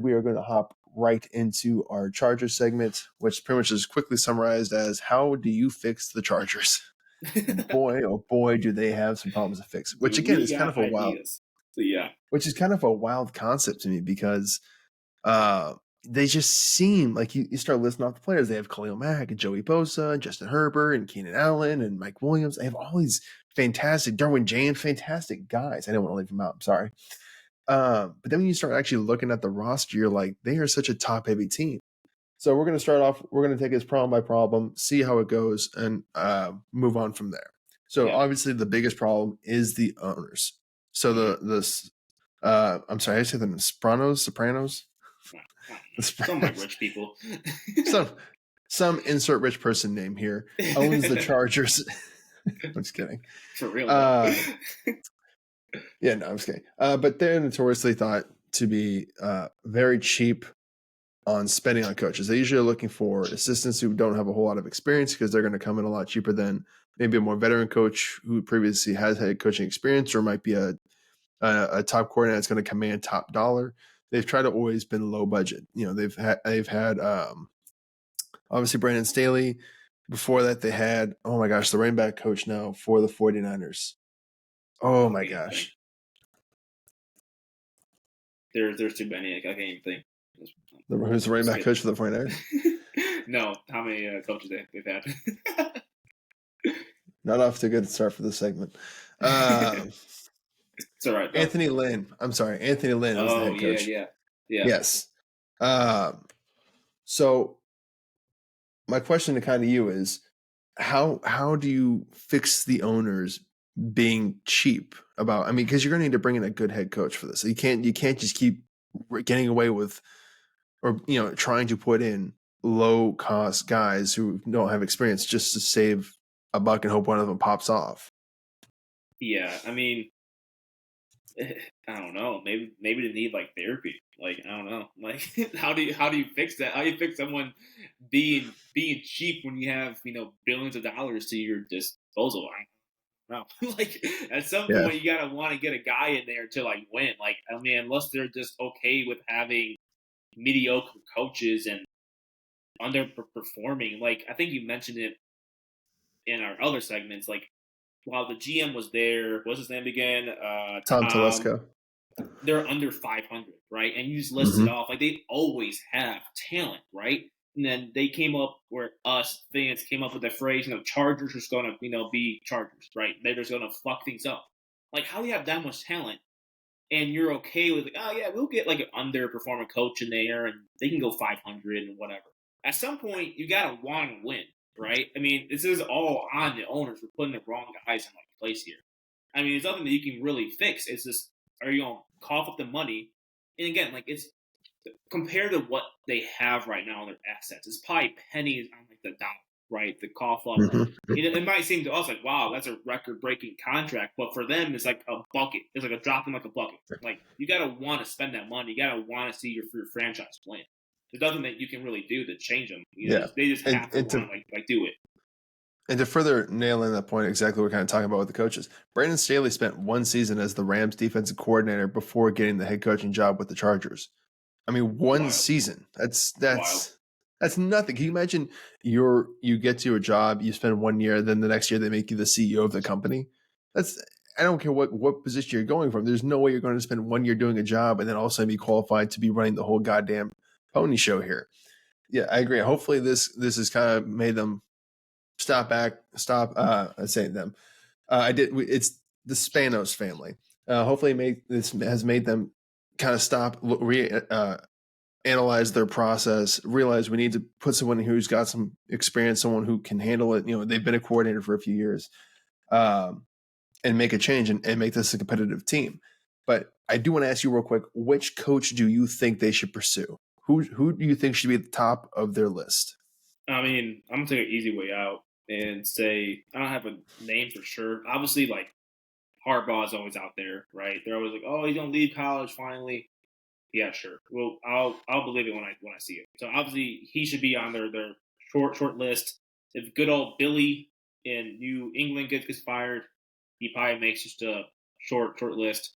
we are going to hop right into our Chargers segment, which pretty much is quickly summarized as how do you fix the Chargers? Boy, oh boy, do they have some problems to fix. Which Do again we is kind got of a ideas? So, yeah. wild concept to me because they just seem like you start listing off the players. They have Khalil Mack and Joey Bosa and Justin Herbert and Keenan Allen and Mike Williams. They have all these fantastic Derwin James, fantastic guys. I didn't want to leave them out. I'm sorry. But then when you start actually looking at the roster, you're like, they are such a top-heavy team. So we're going to start off. We're going to take this problem by problem, see how it goes, and move on from there. So obviously, the biggest problem is the owners. So I'm sorry, I said the Sopranos. Some like rich people. some insert rich person name here owns the Chargers. I'm just kidding. For real. Yeah, no, I'm just kidding. But they're notoriously thought to be very cheap on spending on coaches. They usually are looking for assistants who don't have a whole lot of experience because they're going to come in a lot cheaper than maybe a more veteran coach who previously has had coaching experience or might be a top coordinator that's going to command top dollar. They've tried to always been low budget. You know, they've had obviously Brandon Staley. Before that, they had, oh my gosh, the running back coach now for the 49ers. Oh my gosh. There's too many. I can't even think. Who's the running back coach for the 49ers? No, how many coaches they've had? Not off to a good start for this segment. It's all right. Anthony Lynn. I'm sorry. Anthony Lynn was the head coach. Yeah. Yes. So my question to kind of you is how do you fix the owners being cheap about, I mean, because you're going to need to bring in a good head coach for this. So you can't just keep getting away with, or, you know, trying to put in low cost guys who don't have experience just to save a buck and hope one of them pops off. Yeah. I mean, I don't know. Maybe they need like therapy. Like, I don't know. Like, how do you fix that? How do you fix someone being cheap when you have, you know, billions of dollars to your disposal? I don't know. Like, at some point you gotta want to get a guy in there to like win. Like, I mean, unless they're just okay with having mediocre coaches and underperforming. Like, I think you mentioned it in our other segments. Like, while the GM was there, what's his name again? Tom Telesco. They're under 500, right? And you just listed off, like, they always have talent, right? And then they came up where us fans came up with the phrase, you know, Chargers are going to, you know, be Chargers, right? They're just going to fuck things up. Like, how do you have that much talent and you're okay with, like, oh, yeah, we'll get, like, an underperforming coach in there and they can go 500 and whatever. At some point, you got to want to win, right? I mean, this is all on the owners for putting the wrong guys in, like, place here. I mean, it's nothing that you can really fix. It's just, are you going to cough up the money? And again, like, it's compared to what they have right now in their assets, it's probably pennies on like the dollar, right? The cough up. It might seem to us like, wow, that's a record-breaking contract, but for them, it's like a bucket. It's like a drop in like a bucket. Like, you gotta want to spend that money. You gotta want to see your franchise win. There's nothing that you can really do to change them. You know, they just have to want to like do it. And to further nail in that point, exactly what we're kind of talking about with the coaches, Brandon Staley spent one season as the Rams defensive coordinator before getting the head coaching job with the Chargers. I mean, one season. That's nothing. Can you imagine you get to a job, you spend 1 year, then the next year they make you the CEO of the company? I don't care what position you're going from. There's no way you're going to spend 1 year doing a job and then all of a sudden be qualified to be running the whole goddamn pony show here. Yeah, I agree. Hopefully this has kind of made them stop. Saying them. It's the Spanos family. Hopefully this has made them kind of stop, analyze their process, realize we need to put someone who's got some experience, someone who can handle it. You know, they've been a coordinator for a few years, and make a change and make this a competitive team. But I do want to ask you real quick, which coach do you think they should pursue? Who do you think should be at the top of their list? I mean, I'm going to take an easy way out and say I don't have a name for sure. Obviously, like, Harbaugh is always out there, right? They're always like, "Oh, he's gonna leave college finally." Yeah, sure. Well, I'll believe it when I see it. So obviously, he should be on their short list. If good old Billy in New England gets fired, he probably makes just a short list.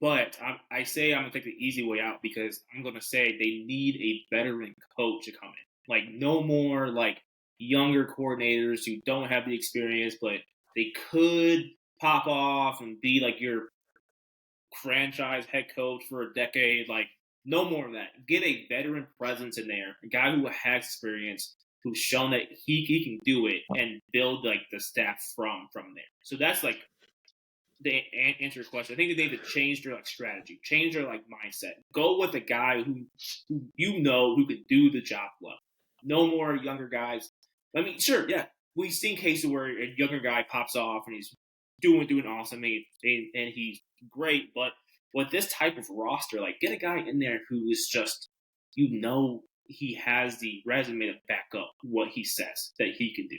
But I say I'm gonna take the easy way out because I'm gonna say they need a veteran coach to come in. Like no more like younger coordinators who don't have the experience, but they could pop off and be like your franchise head coach for a decade. Like no more of that. Get a veteran presence in there, a guy who has experience, who's shown that he can do it, and build like the staff from there. So that's like they answer your question. I think they need to change their like strategy, change their like mindset. Go with a guy who you know who could do the job well. No more younger guys. I mean, sure, yeah, we've seen cases where a younger guy pops off and he's doing awesome, and he's great. But with this type of roster, like get a guy in there who is just he has the resume to back up what he says that he can do.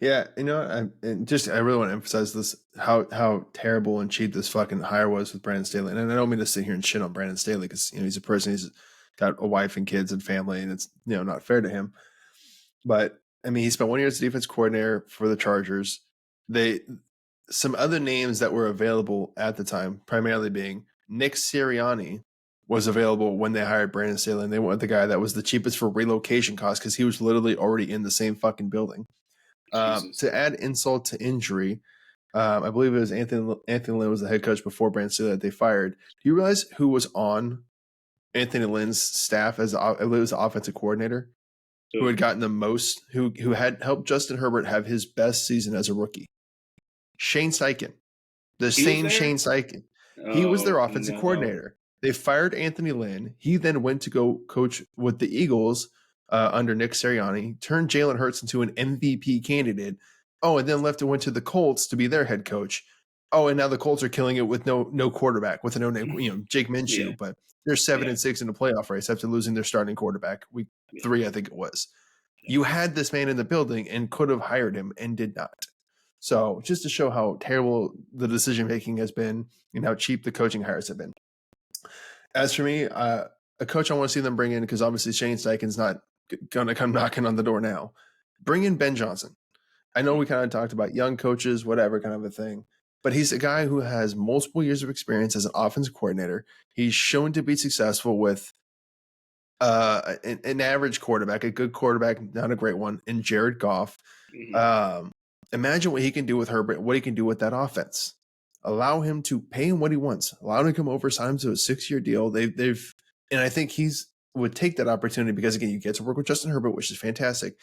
Yeah, I really want to emphasize this how terrible and cheap this fucking hire was with Brandon Staley. And I don't mean to sit here and shit on Brandon Staley because he's a person, he's got a wife and kids and family, and it's not fair to him. But I mean, he spent 1 year as defense coordinator for the Chargers. Some other names that were available at the time, primarily being Nick Sirianni, was available when they hired Brandon Staley, and they went with the guy that was the cheapest for relocation costs because he was literally already in the same fucking building. To add insult to injury, I believe it was Anthony Lynn was the head coach before Brandon Staley that they fired. Do you realize who was on Anthony Lynn's staff as I believe it was the offensive coordinator? Who had gotten the most, who had helped Justin Herbert have his best season as a rookie? Shane Steichen. The same Shane Steichen. He was their offensive coordinator. They fired Anthony Lynn. He then went to go coach with the Eagles under Nick Sirianni, turned Jalen Hurts into an MVP candidate. Oh, and then left and went to the Colts to be their head coach. Oh, and now the Colts are killing it with no quarterback, with a no name, Jake Minshew. Yeah. But they're 7-6 in the playoff race after losing their starting quarterback week 3, I think it was. Yeah. You had this man in the building and could have hired him and did not. So just to show how terrible the decision making has been and how cheap the coaching hires have been. As for me, a coach I want to see them bring in, because obviously Shane Steichen's not going to come knocking on the door now. Bring in Ben Johnson. I know we kind of talked about young coaches, whatever kind of a thing, but he's a guy who has multiple years of experience as an offensive coordinator. He's shown to be successful with an average quarterback, a good quarterback, not a great one, in Jared Goff. Mm-hmm. Imagine what he can do with Herbert, what he can do with that offense. Allow him to pay him what he wants. Allow him to come over, sign him to a 6-year deal. And I think would take that opportunity because, again, you get to work with Justin Herbert, which is fantastic.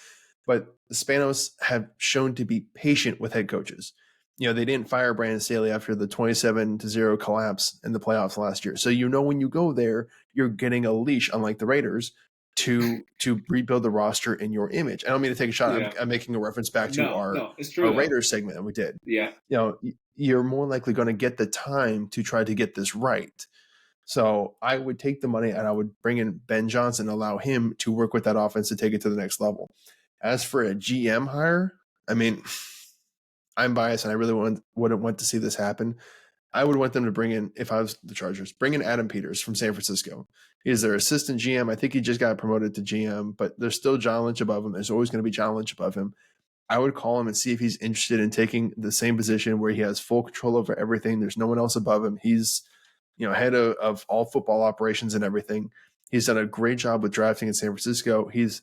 But the Spanos have shown to be patient with head coaches. They didn't fire Brandon Staley after the 27-0 collapse in the playoffs last year. So when you go there, you're getting a leash, unlike the Raiders, to rebuild the roster in your image. I don't mean to take a shot. Yeah. I'm making a reference back to our Raiders segment that we did. Yeah. You're more likely going to get the time to try to get this right. So I would take the money and I would bring in Ben Johnson, allow him to work with that offense to take it to the next level. As for a GM hire, I mean, I'm biased and I really wouldn't want to see this happen. I would want them to bring in, if I was the Chargers, bring in Adam Peters from San Francisco. He's their assistant GM. I think he just got promoted to GM, but there's still John Lynch above him. There's always going to be John Lynch above him. I would call him and see if he's interested in taking the same position where he has full control over everything. There's no one else above him. He's, head of all football operations and everything. He's done a great job with drafting in San Francisco. He's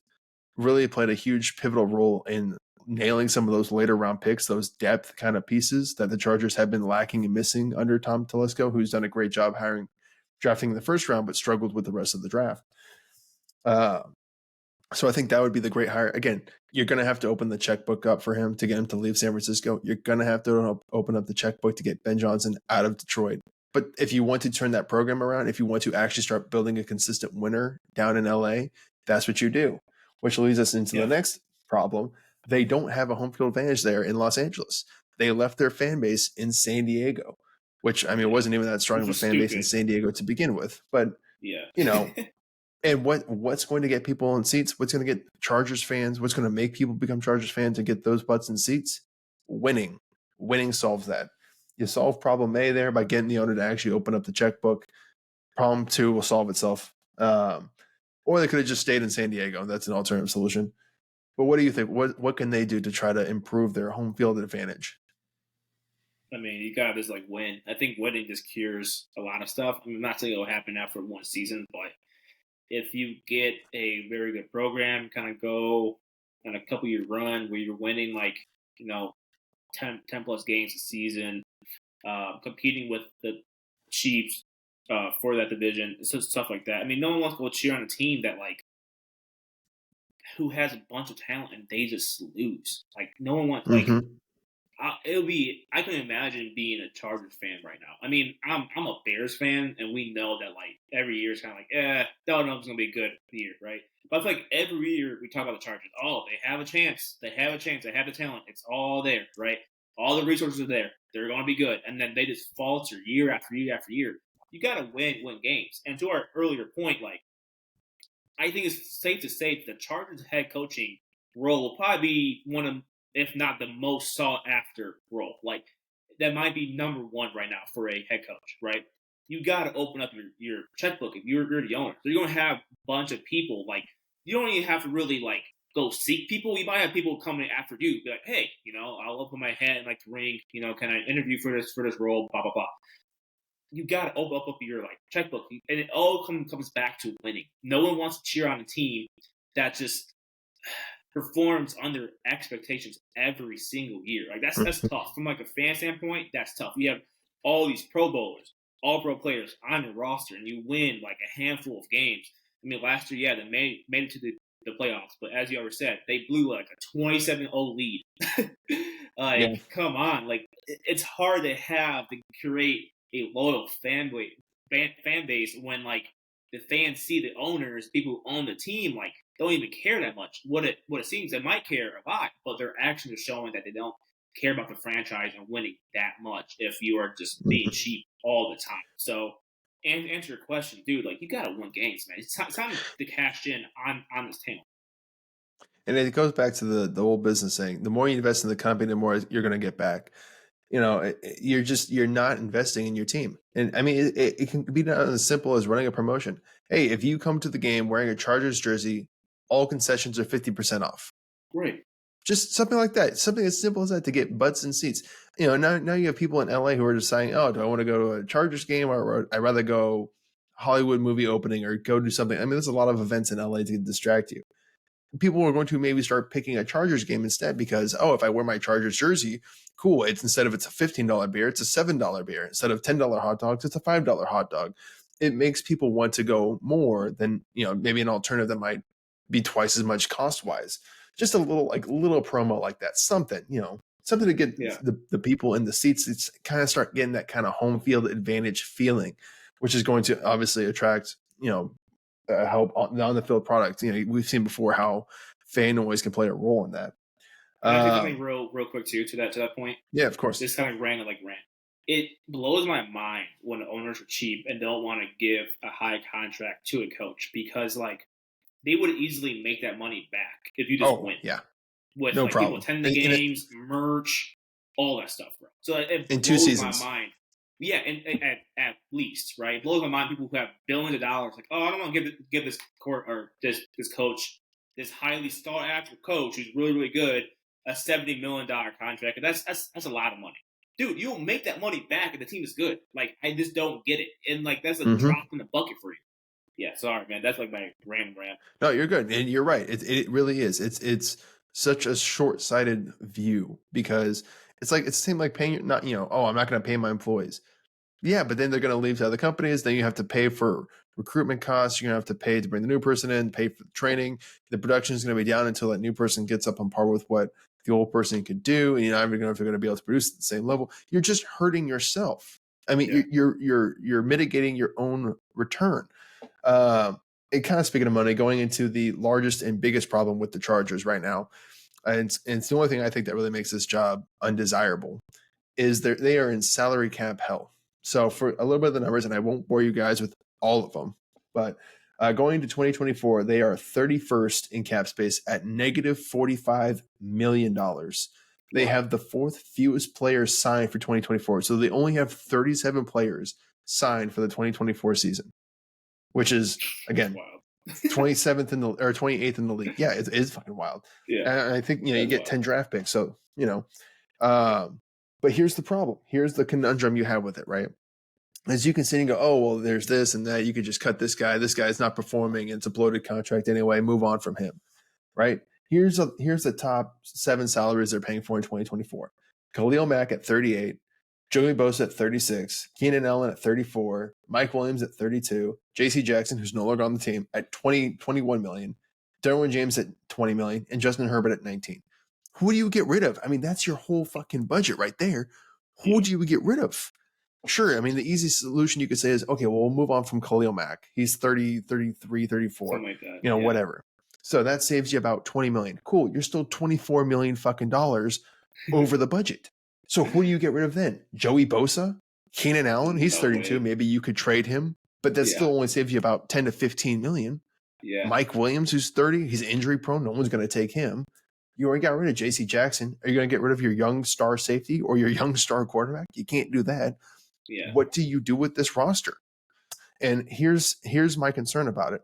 really played a huge pivotal role in nailing some of those later round picks, those depth kind of pieces that the Chargers have been lacking and missing under Tom Telesco, who's done a great job drafting in the first round, but struggled with the rest of the draft. So I think that would be the great hire. Again, you're going to have to open the checkbook up for him to get him to leave San Francisco. You're going to have to open up the checkbook to get Ben Johnson out of Detroit. But if you want to turn that program around, if you want to actually start building a consistent winner down in LA, that's what you do, which leads us into the next problem. They don't have a home field advantage there in Los Angeles. They left their fan base in San Diego, which, I mean, it wasn't even that strong of a fan base in San Diego to begin with. But, and what's going to get people in seats? What's going to get Chargers fans? What's going to make people become Chargers fans and get those butts in seats? Winning. Winning solves that. You solve problem A there by getting the owner to actually open up the checkbook. Problem 2 will solve itself. Or they could have just stayed in San Diego. That's an alternative solution. But what do you think? What can they do to try to improve their home field advantage? I mean, you got to just like win. I think winning just cures a lot of stuff. I mean, I'm not saying it'll happen after one season, but if you get a very good program, kind of go on a couple year run where you're winning like, you know, 10 plus games a season, competing with the Chiefs for that division, so stuff like that. I mean, no one wants to go cheer on a team that like who has a bunch of talent and they just lose. Like no one wants like Mm-hmm. it'll be. I can imagine being a Chargers fan right now. I mean, I'm a Bears fan, and we know that like every year is kind of like, don't know if it's gonna be a good year, right? But I feel like every year we talk about the Chargers. Oh, they have a chance. They have a chance. They have the talent. It's all there, right? All the resources are there. They're gonna be good, and then they just falter year after year after year. You gotta win games. And to our earlier point, like I think it's safe to say that the Chargers head coaching role will probably be one of, if not the most sought after role. Like that might be number one right now for a head coach, right? You got to open up your checkbook if you're the owner. So you're going to have a bunch of people. Like you don't even have to really like go seek people. You might have people coming after you, be like, hey, I'll open my hat and like the ring, can I interview for this role, blah blah blah. You got to open up your like checkbook, and it all comes back to winning. No one wants to cheer on a team that just performs under expectations every single year. Like that's tough from like a fan standpoint. That's tough. You have all these Pro Bowlers, all Pro players on your roster, and you win like a handful of games. I mean, last year, yeah, they made it to the playoffs, but as you already said, they blew like a 27-0 lead. Like, Yeah. come on, like it's hard to have to curate a loyal fan base when like the fans see the owners, people who own the team, like don't even care that much. What it seems, they might care a lot, but their actions are showing that they don't care about the franchise and winning that much. If you are just being Mm-hmm. cheap all the time, so and answer your question, dude, like you gotta win games, man. It's time to cash in on this talent. And it goes back to the whole business saying, the more you invest in the company, the more you're going to get back. You're not investing in your team. And I mean, it can be done as simple as running a promotion. Hey, if you come to the game wearing a Chargers jersey, all concessions are 50% off. Great. Just something like that. Something as simple as that to get butts and seats. Now you have people in LA who are deciding, oh, do I want to go to a Chargers game, or I'd rather go Hollywood movie opening or go do something. I mean, there's a lot of events in LA to distract you. People are going to maybe start picking a Chargers game instead because, oh, if I wear my Chargers jersey, cool. Instead of it's a $15 beer, it's a $7 beer. Instead of $10 hot dogs, it's a $5 hot dog. It makes people want to go more than, maybe an alternative that might be twice as much cost wise. Just a little promo like that, something to get Yeah. the people in the seats. It's kind of start getting that kind of home field advantage feeling, which is going to obviously attract, help on the field product. We've seen before how fan noise can play a role in that. Can I say something real quick too to that point? Yeah, of course. This kind of rant like rant. It blows my mind when the owners are cheap and don't want to give a high contract to a coach because like they would easily make that money back if you just win. Yeah, With no like people problem. attending the games, merch, all that stuff, bro. So it In 2 blows seasons. my mind. Yeah, and at least, right? It blows my mind people who have billions of dollars, like, oh, I don't want to give this court or this coach, this highly sought after coach who's really, really good, a $70 million contract. And that's a lot of money. Dude, you'll make that money back if the team is good. Like, I just don't get it. And like that's a drop in the bucket for you. Yeah, sorry, man. That's like my rant. No, you're good. And you're right. It really is. It's such a short-sighted view because it's the same like paying not, oh, I'm not going to pay my employees. Yeah, but then they're going to leave to other companies. Then you have to pay for recruitment costs. You're going to have to pay to bring the new person in, pay for the training. The production is going to be down until that new person gets up on par with what the old person could do. And you're not even going to be able to produce at the same level. You're just hurting yourself. I mean, you're mitigating your own return. And kind of speaking of money, going into the largest and biggest problem with the Chargers right now, and it's the only thing I think that really makes this job undesirable, is they are in salary cap hell. So for a little bit of the numbers, and I won't bore you guys with all of them, but going to 2024, they are 31st in cap space at negative $45 million. They have the fourth fewest players signed for 2024. So they only have 37 players signed for the 2024 season, which is, again, 27th in the or 28th in the league. Yeah, it is fucking wild. Yeah. And I think, you get 10 draft picks. So, But here's the problem. Here's the conundrum you have with it, right? As you can see and go, oh, well, there's this and that. You could just cut this guy. This guy's not performing. It's a bloated contract anyway. Move on from him, right? Here's the top 7 salaries they're paying for in 2024. Khalil Mack at 38, Joey Bosa at 36, Keenan Allen at 34, Mike Williams at 32, J.C. Jackson, who's no longer on the team, at 21 million, Derwin James at 20 million, and Justin Herbert at 19. Who do you get rid of? I mean, that's your whole fucking budget right there. Who do you get rid of? Sure, I mean, the easy solution you could say is, okay, well, we'll move on from Khalil Mack. He's 30, 33, 34, Something like that. Whatever. So that saves you about 20 million. Cool. You're still 24 million fucking dollars over the budget. So who do you get rid of then? Joey Bosa? Keenan Allen? He's 32. Maybe you could trade him, but that still only saves you about 10 to 15 million. Yeah. Mike Williams, who's 30, he's injury prone. No one's going to take him. You already got rid of J.C. Jackson. Are you going to get rid of your young star safety or your young star quarterback? You can't do that. Yeah. What do you do with this roster? And here's my concern about it.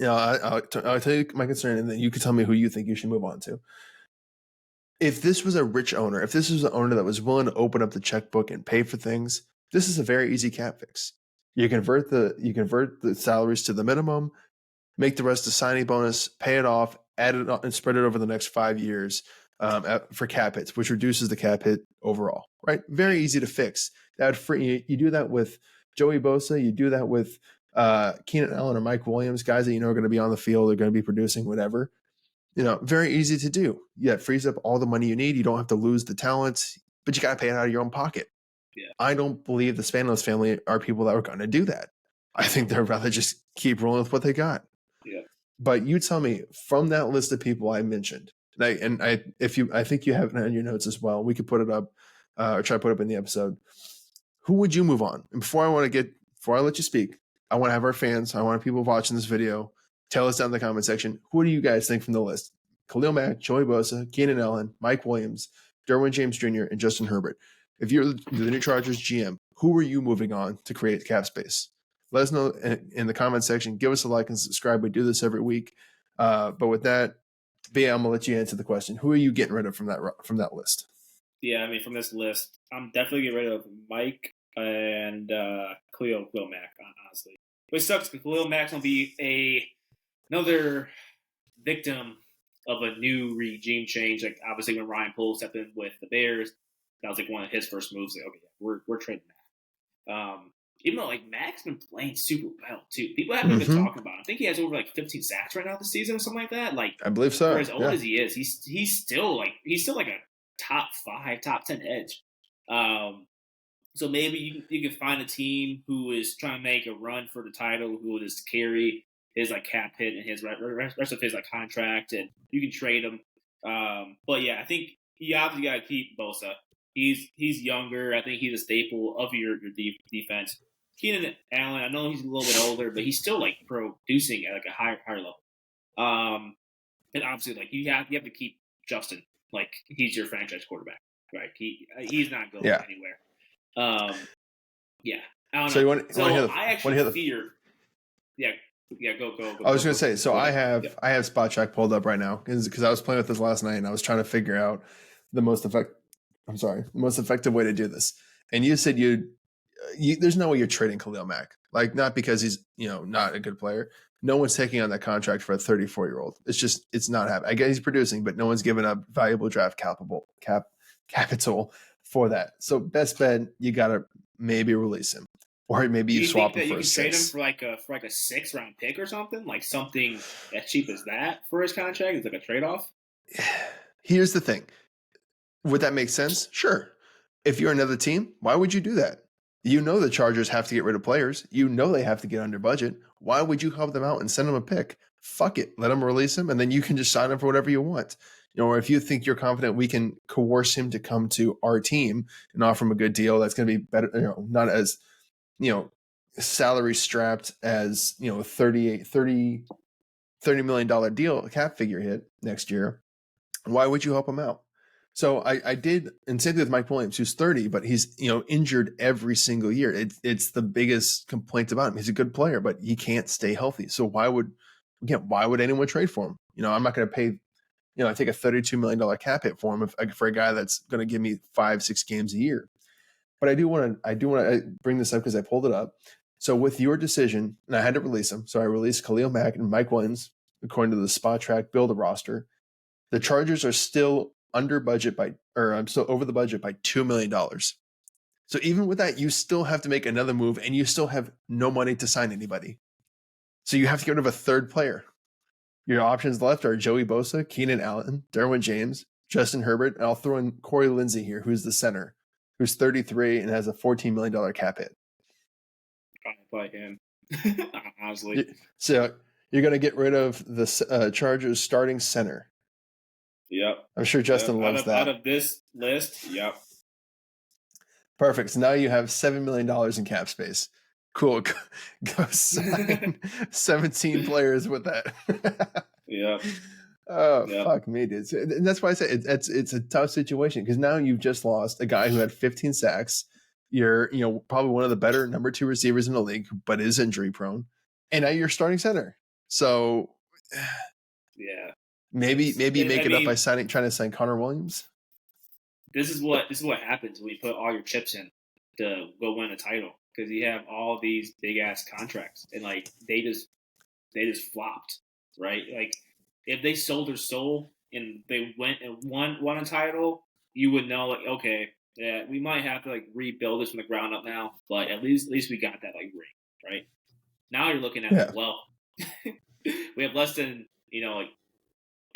I'll tell you my concern, and then you can tell me who you think you should move on to. If this was a rich owner, if this was an owner that was willing to open up the checkbook and pay for things, this is a very easy cap fix. You convert the salaries to the minimum, make the rest a signing bonus, pay it off, add it and spread it over the next 5 years for cap hits, which reduces the cap hit overall. Right? Very easy to fix. That would free you do that with Joey Bosa. You do that with Keenan Allen or Mike Williams, guys that are going to be on the field, they're going to be producing whatever. Very easy to do. Yeah, it frees up all the money you need. You don't have to lose the talent, but you got to pay it out of your own pocket. Yeah. I don't believe the Spanos family are people that are going to do that. I think they'd rather just keep rolling with what they got. Yeah. But you tell me, from that list of people I mentioned, I think you have it on your notes as well. We could put it up or try to put it up in the episode. Who would you move on? And before I let you speak, I want to have our fans, I want people watching this video, tell us down in the comment section, who do you guys think from the list? Khalil Mack, Joey Bosa, Keenan Allen, Mike Williams, Derwin James Jr., and Justin Herbert. If you're the new Chargers GM, who are you moving on to create cap space? Let us know in the comment section. Give us a like and subscribe. We do this every week. But with that, I'm going to let you answer the question. Who are you getting rid of from that list? Yeah, I mean, from this list, I'm definitely getting rid of Mike and Khalil Mack, honestly. Which sucks because Khalil Mack's going to be another victim of a new regime change. Like, obviously, when Ryan Poles stepped in with the Bears, that was like one of his first moves. Like, okay, we're trading Mack. Even though like Mack's been playing super well too, people haven't been talking about him. I think he has over like 15 sacks right now this season or something like that. Like, I believe so. For as old as he is, he's still like a top 5, top 10 edge. So maybe you can find a team who is trying to make a run for the title, who will just carry his like cap hit and his rest of his like contract, and you can trade him. But yeah, I think you obviously got to keep Bosa. He's younger. I think he's a staple of your defense. Keenan Allen, I know he's a little bit older, but he's still like producing at like a higher level. And obviously, like you have to keep Justin. Like he's your franchise quarterback, right? He's not going anywhere. Yeah. I don't know. You want to hear the? I actually fear. Yeah. Go. I was going to say. So I have Spot Track pulled up right now because I was playing with this last night and I was trying to figure out the most effective way to do this. And you said there's no way you're trading Khalil Mack. Like, not because he's, not a good player. No one's taking on that contract for a 34-year-old. It's not happening. I guess he's producing, but no one's giving up valuable draft capital for that. So best bet, you got to maybe release him. Or maybe you swap him for a 6. Trade him for like a 6th-round pick or something? Like something as cheap as that for his contract? It's like a trade-off? Here's the thing. Would that make sense? Sure. If you're another team, why would you do that? The Chargers have to get rid of players. They have to get under budget. Why would you help them out and send them a pick? Fuck it. Let them release him, and then you can just sign him for whatever you want. Or if you think you're confident we can coerce him to come to our team and offer him a good deal that's going to be better, not as, salary strapped as, $30 million deal, cap figure hit next year. Why would you help him out? So I did, and same thing with Mike Williams, who's 30, but he's injured every single year. It's the biggest complaint about him. He's a good player, but he can't stay healthy. So why would anyone trade for him? I'm not going to pay I take a $32 million cap hit for him for a guy that's going to give me 5-6 games a year. But I do want to bring this up because I pulled it up. So with your decision, and I had to release them, so I released Khalil Mack and Mike Williams according to the Spot Track Build a Roster. The Chargers are still I'm still over the budget by $2 million. So even with that, you still have to make another move, and you still have no money to sign anybody. So you have to get rid of a third player. Your options left are Joey Bosa, Keenan Allen, Derwin James, Justin Herbert, and I'll throw in Corey Lindsey here, who's the center, who's 33 and has a $14 million cap hit. Trying to play him, honestly. So you're going to get rid of the Chargers starting center. Yep. I'm sure Justin loves that. Out of this list, yep. Perfect. So now you have $7 million in cap space. Cool. Go sign 17 players with that. Yeah. Oh, fuck me, dude. And that's why I say it's a tough situation because now you've just lost a guy who had 15 sacks. You're, probably one of the better number 2 receivers in the league, but is injury prone. And now you're starting center. So yeah. Maybe you make it up by trying to sign Connor Williams. This is what happens when you put all your chips in to go win a title because you have all these big ass contracts and like they just flopped, right? Like if they sold their soul and they went and won a title, you would know like okay, yeah, we might have to like rebuild this from the ground up now, but at least we got that like ring, right? Now you're looking at like, well, we have less than like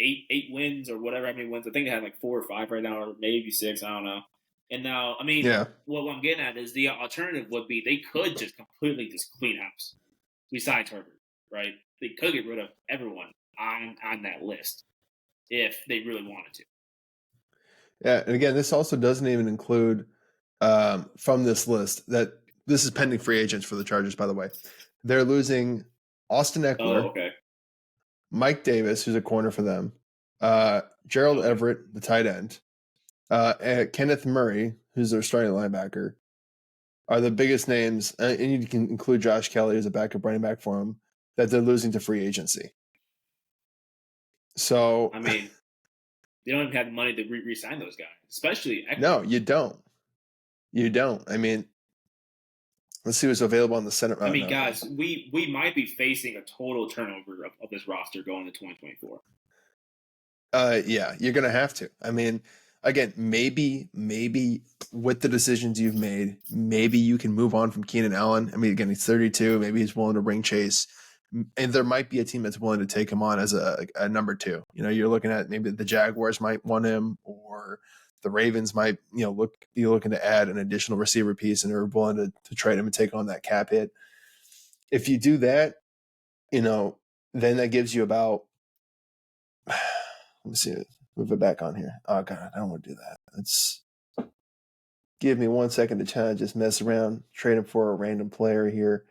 8 wins or whatever. I mean, wins. I think they have like 4 or 5 right now, or maybe 6. I don't know. And now, I mean, what I'm getting at is the alternative would be they could just completely just clean house besides Herbert, right? They could get rid of everyone on that list if they really wanted to. Yeah, and again, this also doesn't even include from this list that this is pending free agents for the Chargers, by the way. They're losing Austin Eckler, Mike Davis, who's a corner for them, Gerald Everett, the tight end, and Kenneth Murray, who's their starting linebacker, are the biggest names, and you can include Josh Kelly as a backup running back for them, that they're losing to free agency. So, I mean, they don't even have the money to re-sign those guys, especially Eckler. No, you don't. You don't. I mean, let's see what's available on the center. I mean, guys, we might be facing a total turnover of this roster going into 2024. Yeah, you're going to have to. I mean, again, maybe with the decisions you've made, maybe you can move on from Keenan Allen. I mean, again, he's 32. Maybe he's willing to ring chase. And there might be a team that's willing to take him on as a number 2. You're looking at maybe the Jaguars might want him, or the Ravens might, be looking to add an additional receiver piece and are willing to trade him and take on that cap hit. If you do that, then that gives you about, let me see, move it back on here. Oh God, I don't want to do that. Let's give me 1 second to try to just mess around, trade him for a random player here.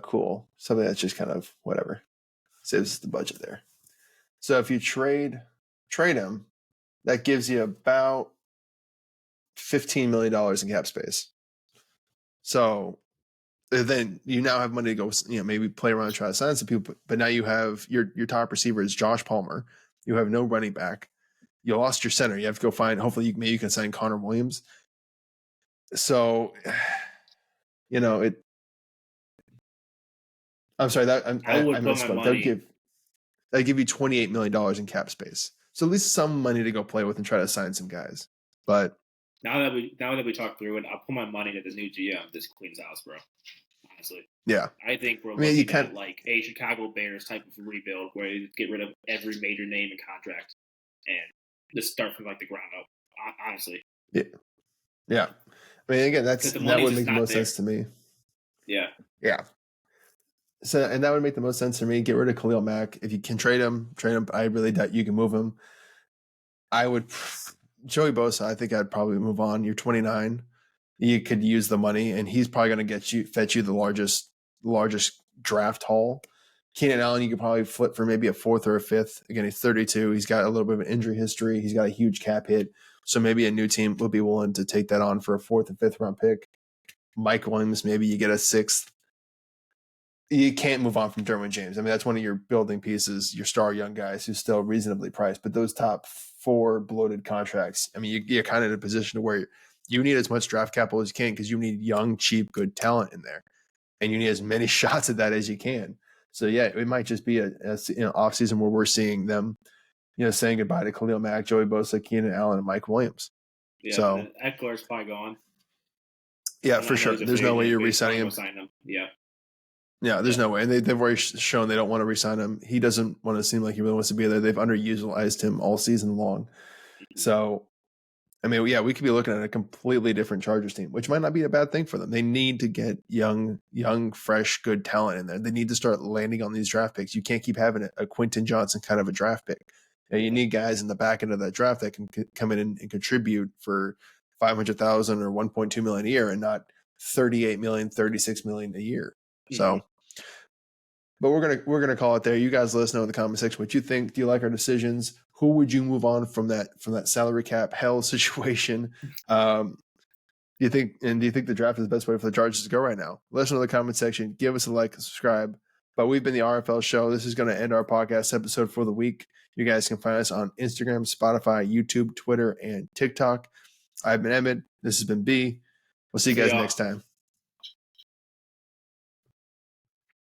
Cool. Something that's just kind of whatever. Saves the budget there. So if you trade him, that gives you about $15 million in cap space. So then you now have money to go, maybe play around and try to sign some people. But now you have your top receiver is Josh Palmer. You have no running back. You lost your center. You have to go find. Hopefully, maybe you can sign Connor Williams. So, it. I'm sorry that I misspoke. That'd give you $28 million in cap space. So at least some money to go play with and try to sign some guys. But now that we talk through it, I'll put my money to this new GM. This cleans house, bro. Honestly, yeah. I think we're looking at like a Chicago Bears type of rebuild where you get rid of every major name and contract and just start from like the ground up. Honestly, yeah. I mean, again, that would make the most sense to me. Yeah. So, and that would make the most sense for me. Get rid of Khalil Mack. If you can trade him. I really doubt you can move him. I would. Joey Bosa, I think I'd probably move on. You're 29. You could use the money, and he's probably going to fetch you the largest draft haul. Keenan Allen, you could probably flip for maybe a 4th or a 5th. Again, he's 32. He's got a little bit of an injury history. He's got a huge cap hit. So maybe a new team would be willing to take that on for a 4th and 5th round pick. Mike Williams, maybe you get a 6th. You can't move on from Derwin James. I mean, that's one of your building pieces, your star young guys who's still reasonably priced. But those top 4 bloated contracts, I mean, you're kind of in a position to where you need as much draft capital as you can because you need young, cheap, good talent in there. And you need as many shots at that as you can. So, yeah, it might just be a off season where we're seeing them, saying goodbye to Khalil Mack, Joey Bosa, Keenan Allen, and Mike Williams. Yeah, so, and Eckler's probably gone. Yeah, for sure. There's no way you're re-signing him. Sign him. Yeah. Yeah, there's no way. And they've already shown they don't want to re-sign him. He doesn't want to seem like he really wants to be there. They've underutilized him all season long. So, I mean, yeah, we could be looking at a completely different Chargers team, which might not be a bad thing for them. They need to get young, fresh, good talent in there. They need to start landing on these draft picks. You can't keep having a Quentin Johnson kind of a draft pick. You need guys in the back end of that draft that can come in and contribute for $500,000 or $1.2 million a year and not $38 million, $36 million a year. So, but we're gonna call it there. You guys let us know in the comment section what you think. Do you like our decisions? Who would you move on from that salary cap hell situation? Do you think the draft is the best way for the Chargers to go right now? Let us know in the comment section. Give us a like and subscribe. But we've been the RFL Show. This is going to end our podcast episode for the week. You guys can find us on Instagram, Spotify, YouTube, Twitter, and TikTok. I've been Emmett. This has been B. We'll see you guys next time.